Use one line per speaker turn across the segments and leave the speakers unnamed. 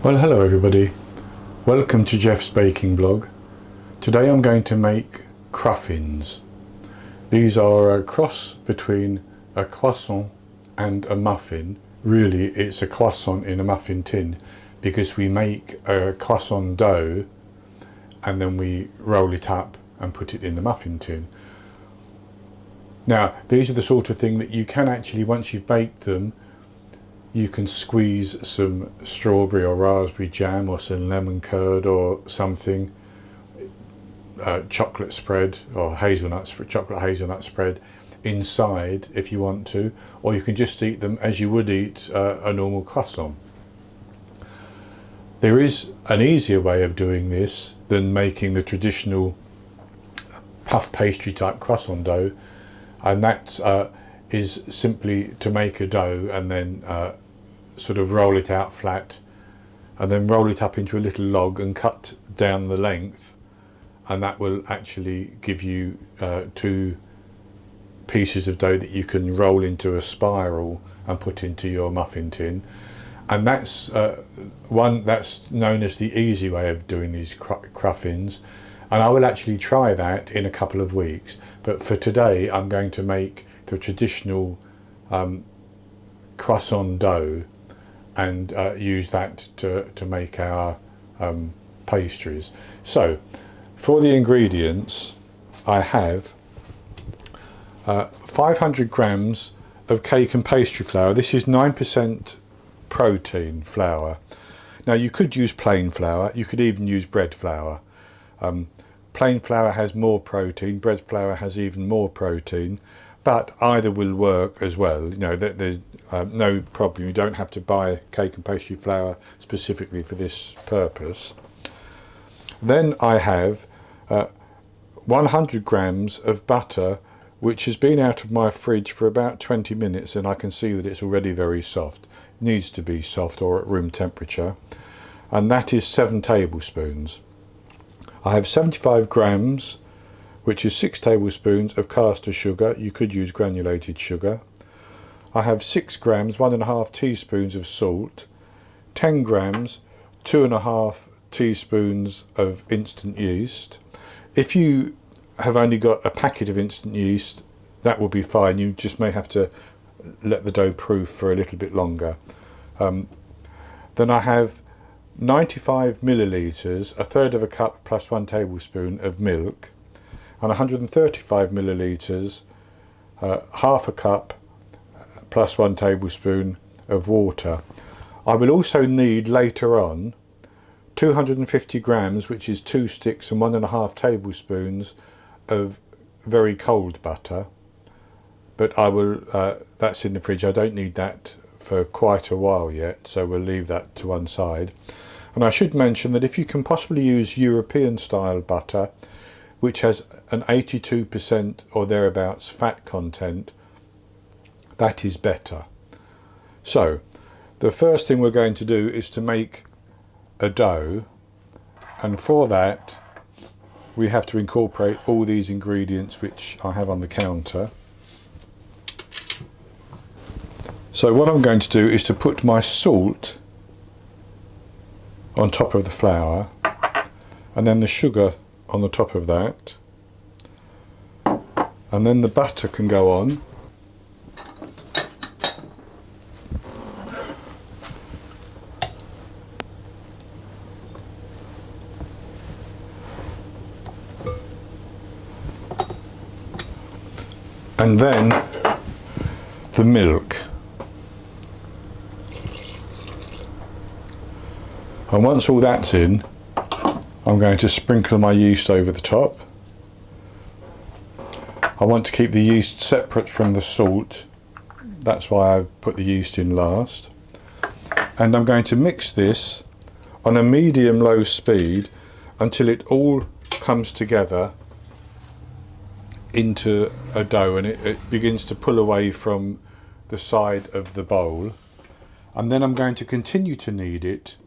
Well, hello everybody. Welcome to Jeff's baking blog. Today I'm going to make cruffins. These are a cross between a croissant and a muffin. Really, it's a croissant in a muffin tin because we make a croissant dough and then we roll it up and put it in the muffin tin. Now, these are the sort of thing that you can actually, once you've baked them, you can squeeze some strawberry or raspberry jam or some lemon curd or something, chocolate spread or chocolate hazelnut spread inside if you want to, or you can just eat them as you would eat a normal croissant. There is an easier way of doing this than making the traditional puff pastry type croissant dough, and that is simply to make a dough and then sort of roll it out flat and then roll it up into a little log and cut down the length, and that will actually give you two pieces of dough that you can roll into a spiral and put into your muffin tin. And that's one that's known as the easy way of doing these cruffins, and I will actually try that in a couple of weeks. But for today I'm going to make the traditional croissant dough and use that to make our pastries. So for the ingredients, I have 500 grams of cake and pastry flour. This is 9% protein flour. Now you could use plain flour, you could even use bread flour. Plain flour has more protein, bread flour has even more protein, but either will work as well. You know, there's no problem. You don't have to buy cake and pastry flour specifically for this purpose. Then I have 100 grams of butter, which has been out of my fridge for about 20 minutes, and I can see that it's already very soft. It needs to be soft or at room temperature, and that is 7 tablespoons. I have 75 grams, which is 6 tablespoons of caster sugar. You could use granulated sugar. I have 6 grams, 1.5 teaspoons of salt, 10 grams, 2.5 teaspoons of instant yeast. If you have only got a packet of instant yeast, that will be fine. You just may have to let the dough proof for a little bit longer. Then I have 95 millilitres, a third of a cup plus 1 tablespoon of milk, and 135 millilitres, half a cup plus 1 tablespoon of water. I will also need later on 250 grams, which is 2 sticks and 1.5 tablespoons of very cold butter, but I will that's in the fridge. I don't need that for quite a while yet, so we'll leave that to one side. And I should mention that if you can possibly use European style butter, which has an 82% or thereabouts fat content, that is better. So the first thing we're going to do is to make a dough, and for that we have to incorporate all these ingredients which I have on the counter. So what I'm going to do is to put my salt on top of the flour, and then the sugar on the top of that, and then the butter can go on. And then the milk. And once all that's in, I'm going to sprinkle my yeast over the top. I want to keep the yeast separate from the salt. That's why I put the yeast in last. And I'm going to mix this on a medium-low speed until it all comes together into a dough, and it begins to pull away from the side of the bowl. And then I'm going to continue to knead it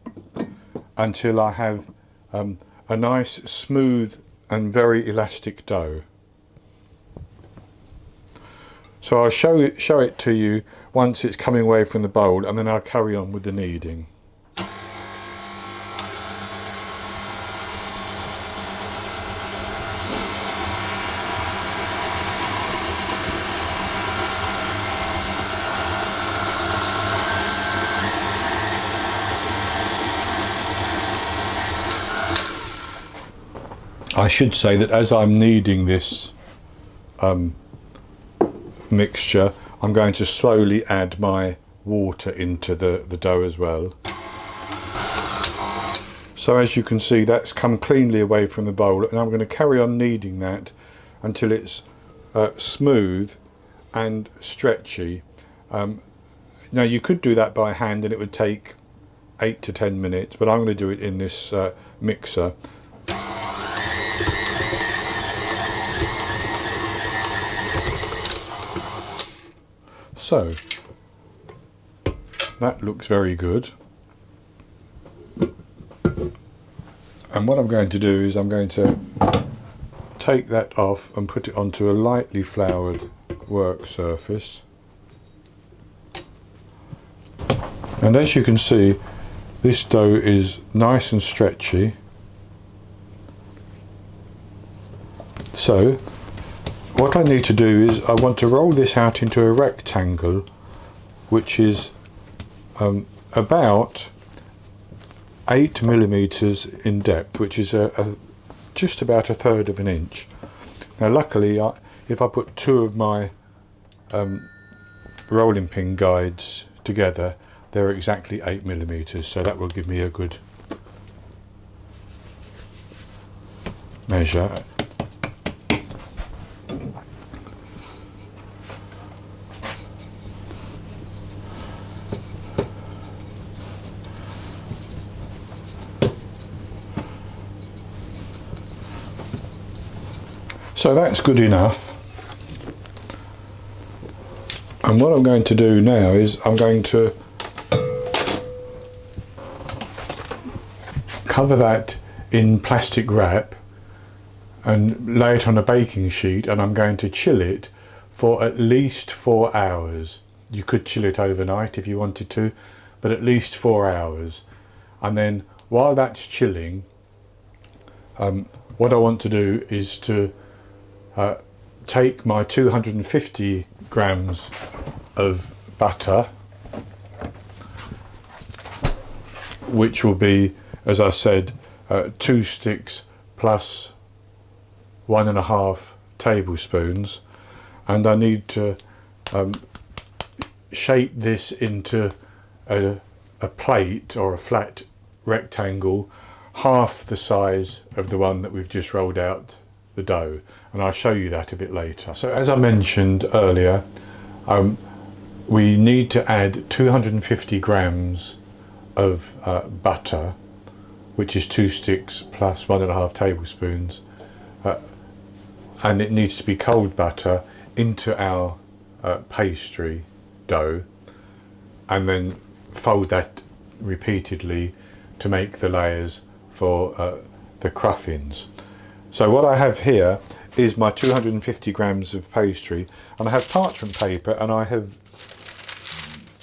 until I have a nice smooth and very elastic dough. So I'll show it to you once it's coming away from the bowl, and then I'll carry on with the kneading. I should say that as I'm kneading this mixture, I'm going to slowly add my water into the dough as well. So as you can see, that's come cleanly away from the bowl, and I'm going to carry on kneading that until it's smooth and stretchy. Now you could do that by hand and it would take 8 to 10 minutes, but I'm going to do it in this mixer. So that looks very good. And what I'm going to do is I'm going to take that off and put it onto a lightly floured work surface. And as you can see, this dough is nice and stretchy. So what I need to do is I want to roll this out into a rectangle which is about 8 millimeters in depth, which is just about 1/3 of an inch. Now luckily, if I put 2 of my rolling pin guides together, they're exactly 8 millimeters, so that will give me a good measure. So that's good enough. And what I'm going to do now is I'm going to cover that in plastic wrap and lay it on a baking sheet, and I'm going to chill it for at least 4 hours. You could chill it overnight if you wanted to, but at least 4 hours. And then while that's chilling, what I want to do is to take my 250 grams of butter, which will be, as I said, 2 sticks plus 1.5 tablespoons, and I need to shape this into a plate or a flat rectangle half the size of the one that we've just rolled out the dough, and I'll show you that a bit later. So as I mentioned earlier, we need to add 250 grams of butter, which is 2 sticks plus 1.5 tablespoons, and it needs to be cold butter, into our pastry dough, and then fold that repeatedly to make the layers for the cruffins. So what I have here is my 250 grams of pastry, and I have parchment paper, and I have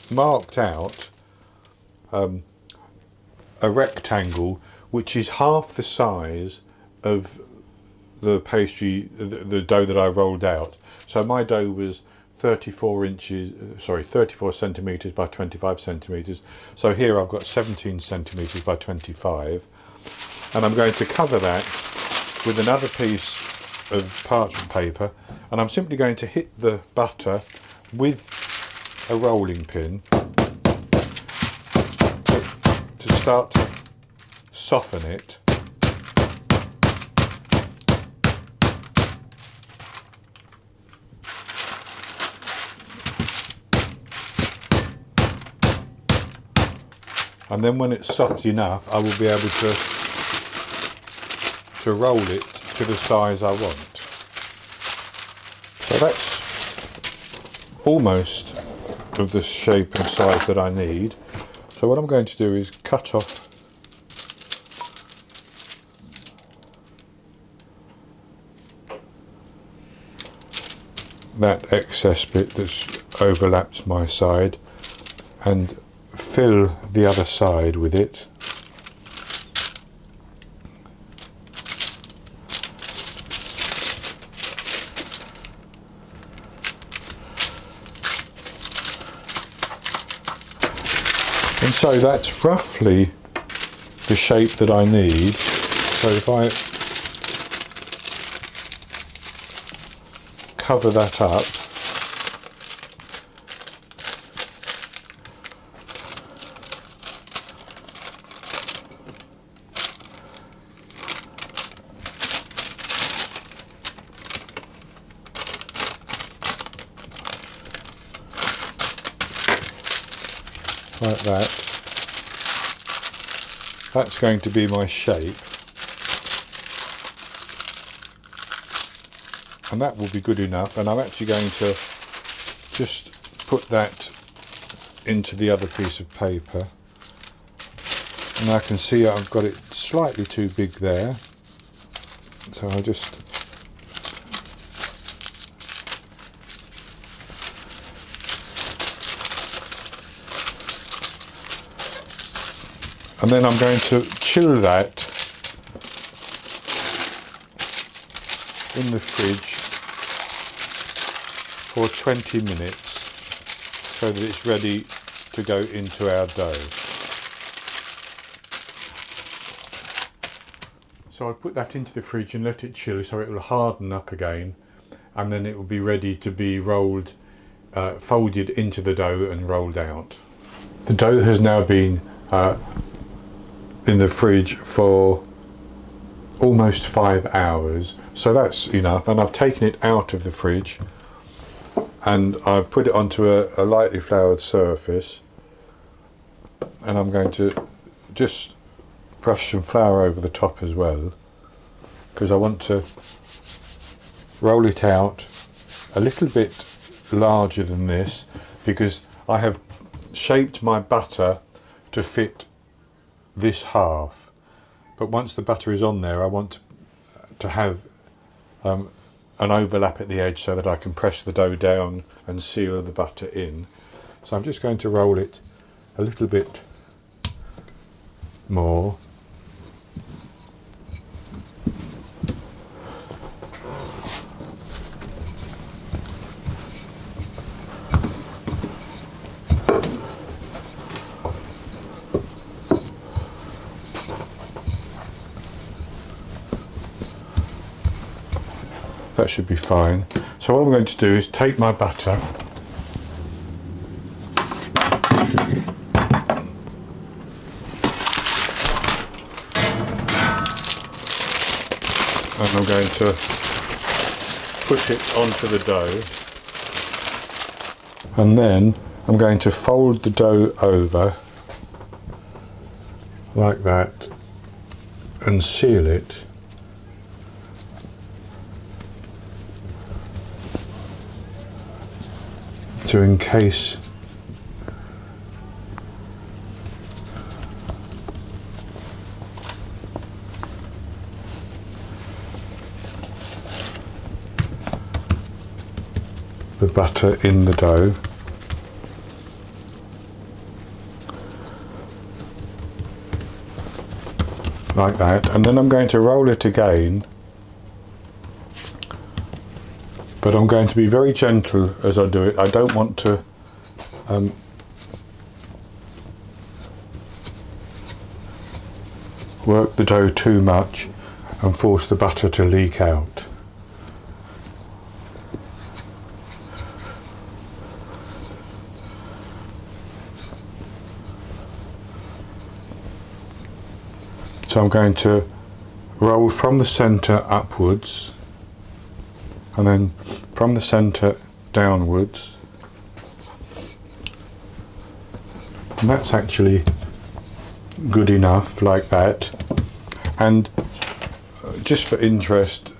marked out a rectangle which is half the size of the pastry, the dough that I rolled out. So my dough was 34 centimetres by 25 centimetres. So here I've got 17 centimetres by 25, and I'm going to cover that with another piece of parchment paper, and I'm simply going to hit the butter with a rolling pin to start to soften it. And then when it's soft enough, I will be able to roll it to the size I want. So that's almost of the shape and size that I need. So what I'm going to do is cut off that excess bit that overlaps my side and fill the other side with it. And so that's roughly the shape that I need. So if I cover that up. Like that. That's going to be my shape, and that will be good enough. And I'm actually going to just put that into the other piece of paper, and I can see I've got it slightly too big there, so I'll just and then I'm going to chill that in the fridge for 20 minutes so that it's ready to go into our dough. So I'll put that into the fridge and let it chill so it will harden up again, and then it will be ready to be rolled, folded into the dough and rolled out. The dough has now been in the fridge for almost 5 hours, so that's enough, and I've taken it out of the fridge and I've put it onto a lightly floured surface, and I'm going to just brush some flour over the top as well, because I want to roll it out a little bit larger than this, because I have shaped my batter to fit this half, but once the butter is on there I want to have an overlap at the edge so that I can press the dough down and seal the butter in. So I'm just going to roll it a little bit more. That should be fine. So what I'm going to do is take my butter and I'm going to put it onto the dough, and then I'm going to fold the dough over like that and seal it. To encase the butter in the dough. Like that, and then I'm going to roll it again, but I'm going to be very gentle as I do it. I don't want to work the dough too much and force the butter to leak out. So I'm going to roll from the centre upwards, and then from the centre downwards, and that's actually good enough like that. And just for interest,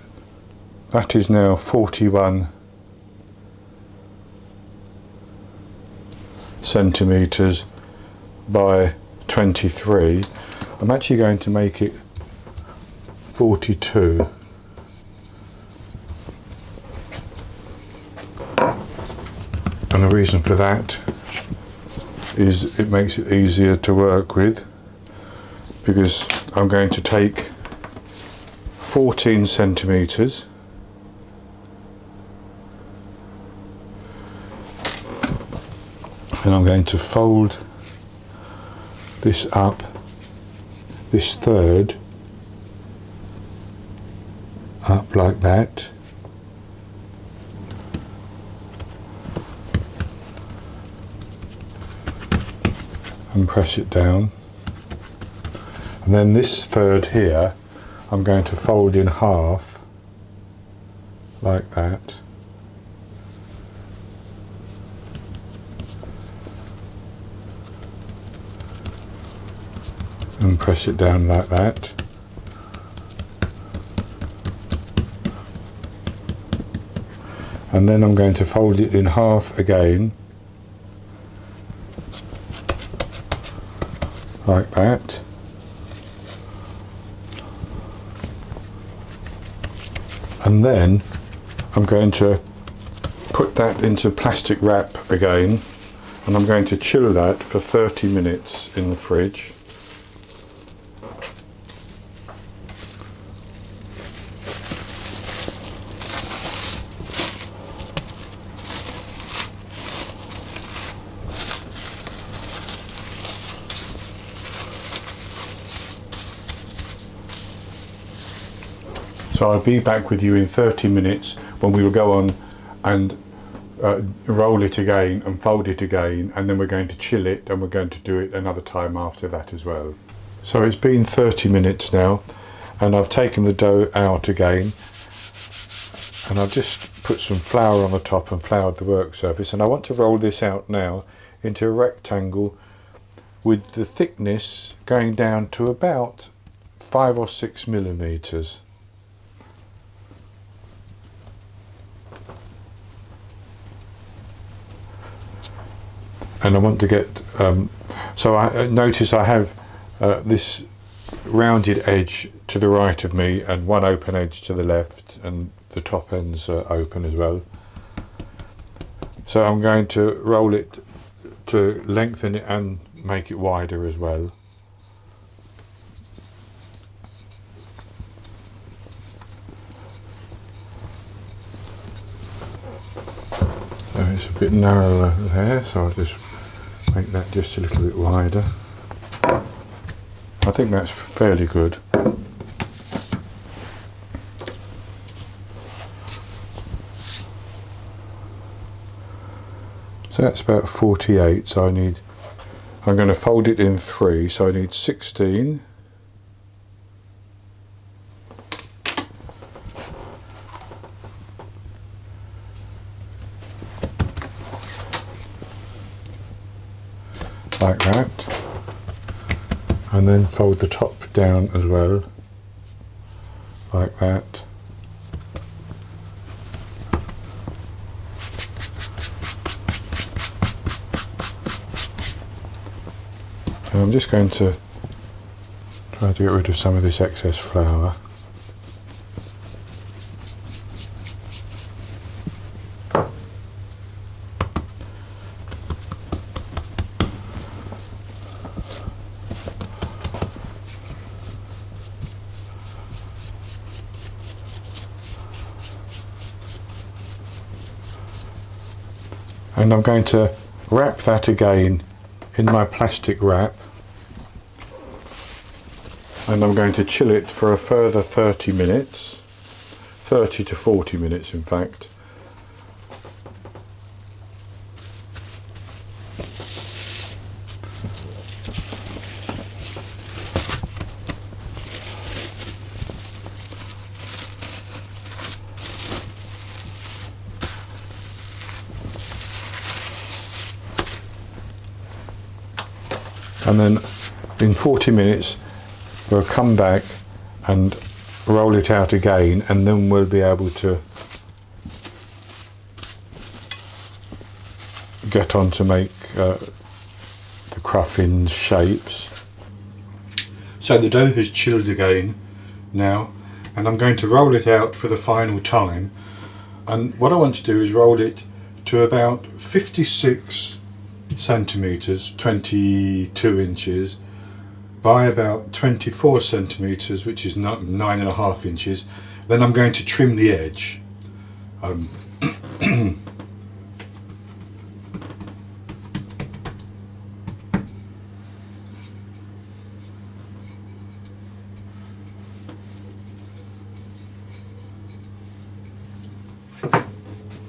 that is now 41 centimetres by 23. I'm actually going to make it 42. And the reason for that is it makes it easier to work with, because I'm going to take 14 centimetres and I'm going to fold this up, this third up like that, and press it down. And then this third here, I'm going to fold in half, like that. And press it down like that. And then I'm going to fold it in half again, like that. And then I'm going to put that into plastic wrap again, and I'm going to chill that for 30 minutes in the fridge. So I'll be back with you in 30 minutes when we will go on and roll it again and fold it again, and then we're going to chill it, and we're going to do it another time after that as well. So it's been 30 minutes now, and I've taken the dough out again, and I've just put some flour on the top and floured the work surface, and I want to roll this out now into a rectangle with the thickness going down to about 5 or 6 millimeters. And I want to get, so I notice I have this rounded edge to the right of me and one open edge to the left, and the top ends are open as well. So I'm going to roll it to lengthen it and make it wider as well. So it's a bit narrower there, so I'll just make that just a little bit wider. I think that's fairly good. So that's about 48, so I'm going to fold it in 3, so I need 16. Like that, and then fold the top down as well, like that. And I'm just going to try to get rid of some of this excess flour. And I'm going to wrap that again in my plastic wrap, and I'm going to chill it for a further 30 minutes, 30 to 40 minutes in fact. And then in 40 minutes we'll come back and roll it out again, and then we'll be able to get on to make the Cruffins shapes. So the dough has chilled again now, and I'm going to roll it out for the final time. And what I want to do is roll it to about 56 centimeters, 22 inches, by about 24 centimeters, which is 9.5 inches. Then I'm going to trim the edge.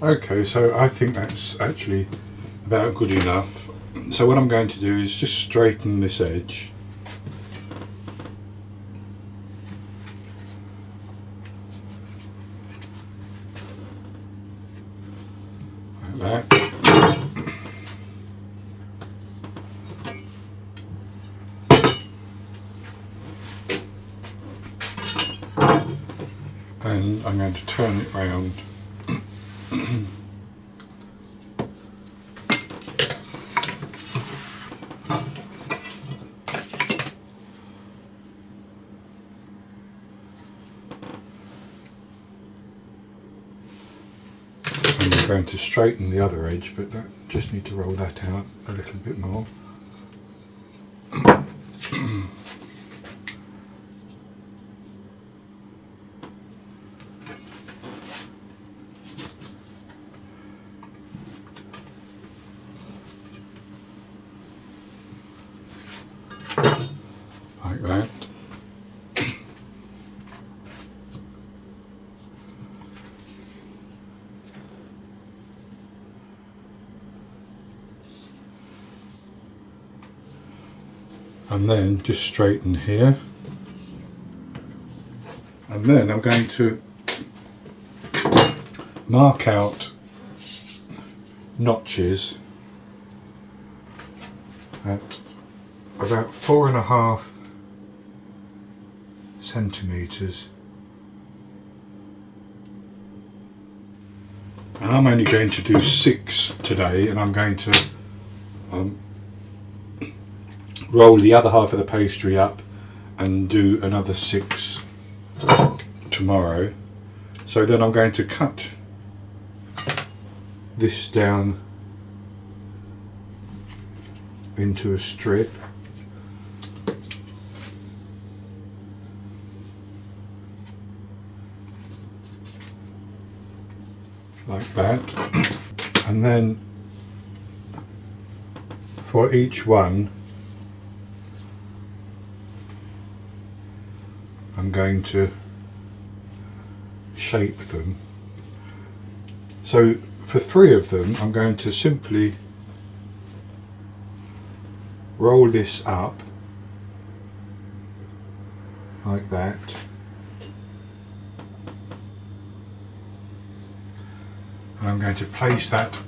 Okay, so I think that's actually about good enough. So what I'm going to do is just straighten this edge. Like that. And I'm going to turn it round. And I'm going to straighten the other edge, but just need to roll that out a little bit more. Like that. And then just straighten here. And then I'm going to mark out notches at about 4.5 centimetres. And I'm only going to do 6 today, and I'm going to roll the other half of the pastry up and do another 6 tomorrow. So then I'm going to cut this down into a strip. Like that. And then for each one I'm going to shape them. So for 3 of them I'm going to simply roll this up like that, and I'm going to place that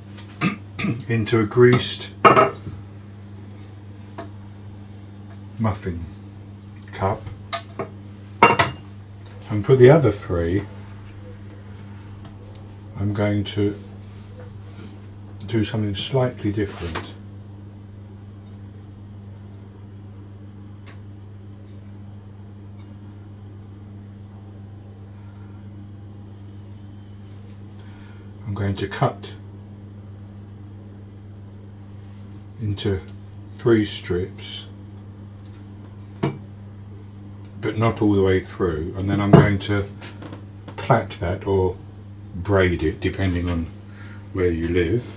into a greased muffin cup. And for the other 3 I'm going to do something slightly different. I'm going to cut into 3 strips, but not all the way through, and then I'm going to plait that or braid it depending on where you live.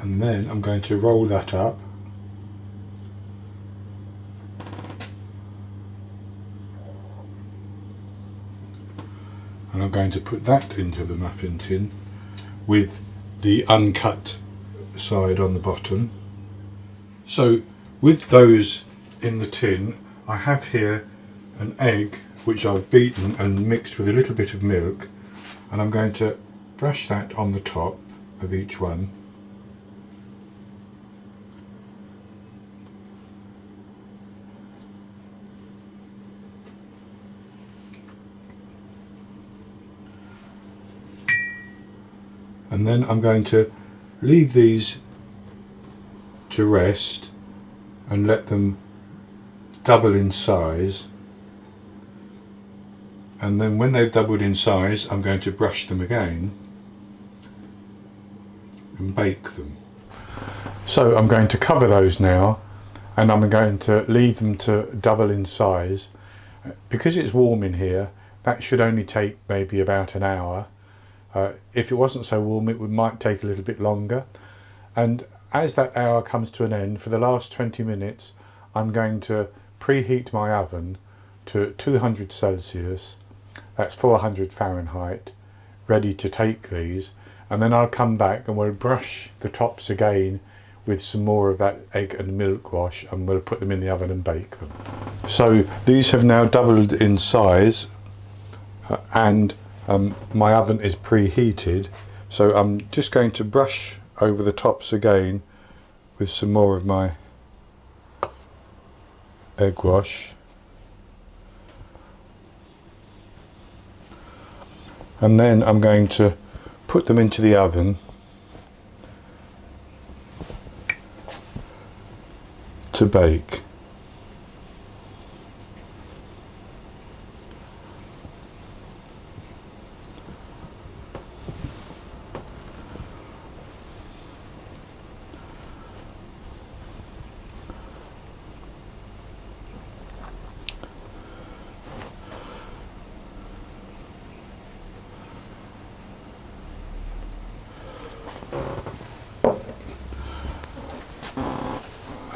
And then I'm going to roll that up and I'm going to put that into the muffin tin with the uncut side on the bottom. So with those in the tin, I have here an egg which I've beaten and mixed with a little bit of milk, and I'm going to brush that on the top of each one. And then I'm going to leave these to rest and let them double in size, and then when they've doubled in size I'm going to brush them again and bake them. So I'm going to cover those now, and I'm going to leave them to double in size. Because it's warm in here, that should only take maybe about an hour. If it wasn't so warm, it might take a little bit longer. And as that hour comes to an end, for the last 20 minutes I'm going to preheat my oven to 200 Celsius, that's 400 Fahrenheit, ready to take these, and then I'll come back and we'll brush the tops again with some more of that egg and milk wash, and we'll put them in the oven and bake them. So these have now doubled in size, and my oven is preheated, so I'm just going to brush over the tops again with some more of my egg wash, and then I'm going to put them into the oven to bake.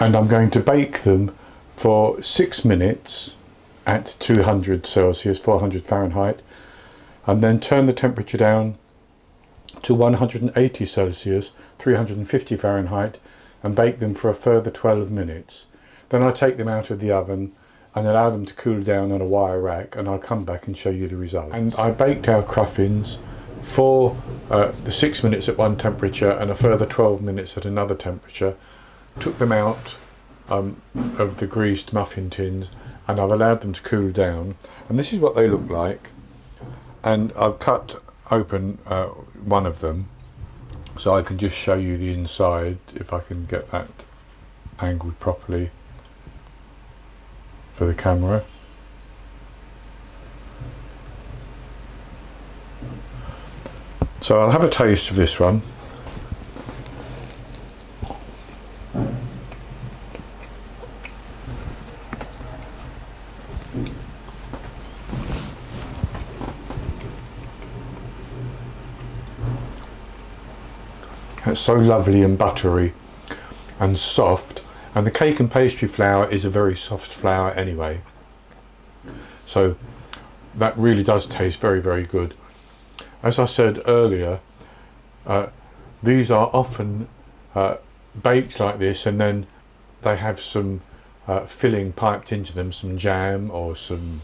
And I'm going to bake them for 6 minutes at 200 Celsius, 400 Fahrenheit, and then turn the temperature down to 180 Celsius, 350 Fahrenheit, and bake them for a further 12 minutes. Then I take them out of the oven and allow them to cool down on a wire rack, and I'll come back and show you the result. And I baked our cruffins for the 6 minutes at one temperature and a further 12 minutes at another temperature. Took them out of the greased muffin tins, and I've allowed them to cool down, and this is what they look like. And I've cut open one of them so I can just show you the inside, if I can get that angled properly for the camera. So I'll have a taste of this one. It's so lovely and buttery and soft, and the cake and pastry flour is a very soft flour anyway, so that really does taste very, very good. As I said earlier, these are often baked like this, and then they have some filling piped into them, some jam or some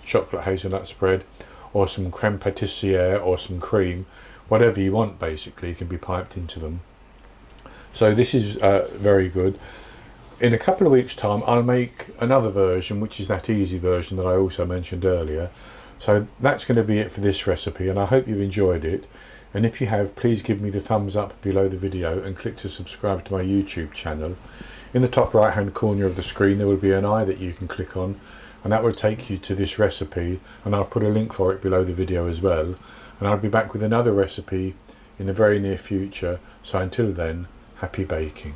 chocolate hazelnut spread or some creme patissiere or some cream. Whatever you want basically can be piped into them. So this is very good. In a couple of weeks time I'll make another version, which is that easy version that I also mentioned earlier. So that's going to be it for this recipe, and I hope you've enjoyed it, and if you have, please give me the thumbs up below the video and click to subscribe to my YouTube channel. In the top right hand corner of the screen there will be an eye that you can click on, and that will take you to this recipe, and I'll put a link for it below the video as well. And I'll be back with another recipe in the very near future, so until then, happy baking.